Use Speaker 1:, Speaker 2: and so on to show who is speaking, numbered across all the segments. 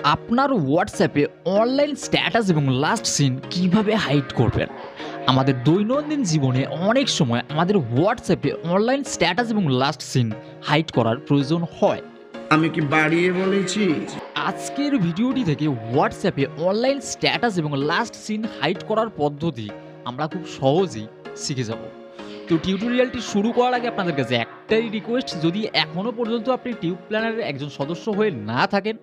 Speaker 1: আপনার হোয়াটসঅ্যাপে online status এবং লাস্ট সিন কিভাবে হাইড করবেন? আমাদের দৈনন্দিন জীবনে অনেক সময় আমাদের হোয়াটসঅ্যাপে অনলাইন স্ট্যাটাস এবং লাস্ট সিন হাইড করার প্রয়োজন হয়।
Speaker 2: আমি কি বাড়িয়ে বলেছি?
Speaker 1: আজকের ভিডিওটি থেকে হোয়াটসঅ্যাপে অনলাইন স্ট্যাটাস এবং লাস্ট সিন হাইড করার পদ্ধতি আমরা খুব সহজেই শিখে যাব। তো টিউটোরিয়ালটি শুরু করার আগে আপনাদের কাছে একটাই রিকোয়েস্ট, যদি এখনও পর্যন্ত আপনি টিউব প্ল্যানারের একজন সদস্য হয়ে না থাকেন,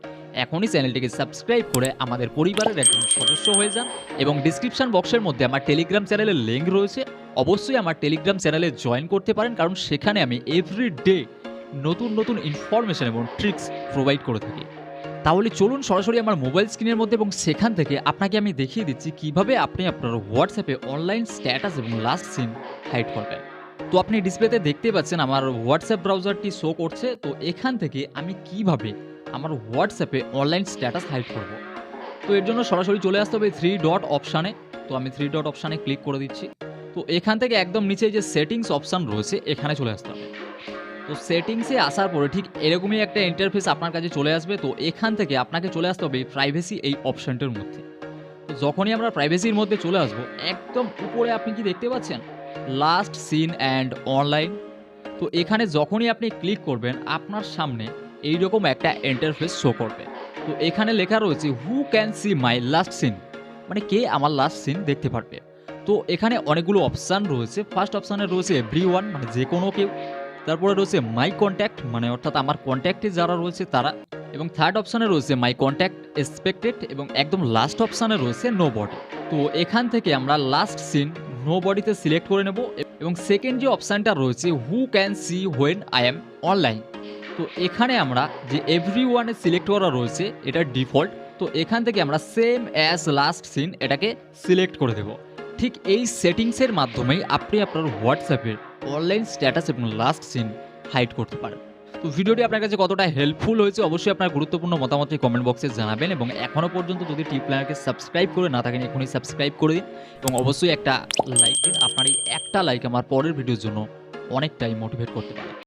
Speaker 1: এখনই চ্যানেলটিকে সাবস্ক্রাইব করে আমাদের পরিবারের একজন সদস্য হয়ে যান এবং ডিসক্রিপশন বক্সের মধ্যে আমার টেলিগ্রাম চ্যানেলের লিঙ্ক রয়েছে। অবশ্যই আমার টেলিগ্রাম চ্যানেলে জয়েন করতে পারেন, কারণ সেখানে আমি এভরিডে নতুন নতুন ইনফরমেশন এবং ট্রিক্স প্রোভাইড করে থাকি। তাহলে চলুন সরাসরি আমার মোবাইল স্ক্রিনের মধ্যে এবং সেখান থেকে আপনাকে আমি দেখিয়ে দিচ্ছি কিভাবে আপনি আপনার হোয়াটসঅ্যাপে অনলাইন স্ট্যাটাস এবং লাস্ট সিন হাইড করবেন। তো আপনি ডিসপ্লেতে দেখতে পাচ্ছেন আমার হোয়াটসঅ্যাপ ব্রাউজারটি শো করছে। তো এখান থেকে আমি কিভাবে আমার হোয়াটসঅ্যাপে অনলাইন স্ট্যাটাস হাইড করব। তো এর জন্য সরাসরি চলে আসতে হবে থ্রি ডট অপশানে। তো আমি থ্রি ডট অপশানে ক্লিক করে দিচ্ছি। তো এখান থেকে একদম নিচে যে সেটিংস অপশান রয়েছে এখানে চলে আসতে হবে। তো সেটিংসে আসার পরে ঠিক এরকমই একটা ইন্টারফেস আপনার কাছে চলে আসবে। তো এখান থেকে আপনাকে চলে আসতে হবে প্রাইভেসি এই অপশনটার মধ্যে। তো যখনই আমরা প্রাইভেসির মধ্যে চলে আসবো, একদম উপরে আপনি কি দেখতে পাচ্ছেন লাস্ট সিন অ্যান্ড অনলাইন। তো এখানে যখনই আপনি ক্লিক করবেন আপনার সামনে এইরকম একটা ইন্টারফেস শো করবে। তো এখানে লেখা রয়েছে who can see my last seen, মানে কে আমার লাস্ট সিন দেখতে পারবে। তো এখানে অনেকগুলো অপশান রয়েছে। ফার্স্ট অপশানে রয়েছে এভরিওয়ান, মানে যে কোনো কেউ। তারপরে রয়েছে মাই কন্ট্যাক্ট, মানে অর্থাৎ আমার কন্ট্যাক্টে যারা রয়েছে তারা। এবং থার্ড অপশানে রয়েছে মাই কন্ট্যাক্ট এক্সপেক্টেড, এবং একদম লাস্ট অপশানে রয়েছে নো বডি। তো এখান থেকে আমরা লাস্ট সিন নো বডিতে সিলেক্ট করে নেব। এবং সেকেন্ড যে অপশানটা রয়েছে who can C when I am online, তো এখানে আমরা যে এভরি ওয়ানে সিলেক্ট করা রয়েছে এটা ডিফল্ট। তো এখান থেকে আমরা সেম অ্যাজ লাস্ট সিন এটাকে সিলেক্ট করে দেব। ঠিক এই সেটিংসের মাধ্যমেই আপনি আপনার হোয়াটসঅ্যাপের অনলাইন স্ট্যাটাস এবং লাস্ট সিন হাইড করতে পারেন। তো ভিডিওটি আপনার কাছে কতটা হেল্পফুল হয়েছে অবশ্যই আপনার গুরুত্বপূর্ণ মতামতটি কমেন্ট বক্সে জানাবেন। এবং এখনও পর্যন্ত যদি টিপ প্ল্যানারকে সাবস্ক্রাইব করে না থাকেন এখনই সাবস্ক্রাইব করে দিন এবং অবশ্যই একটা লাইক দিন। আপনার এই একটা লাইক আমার পরের ভিডিওর জন্য অনেকটাই মোটিভেট করতে পারে।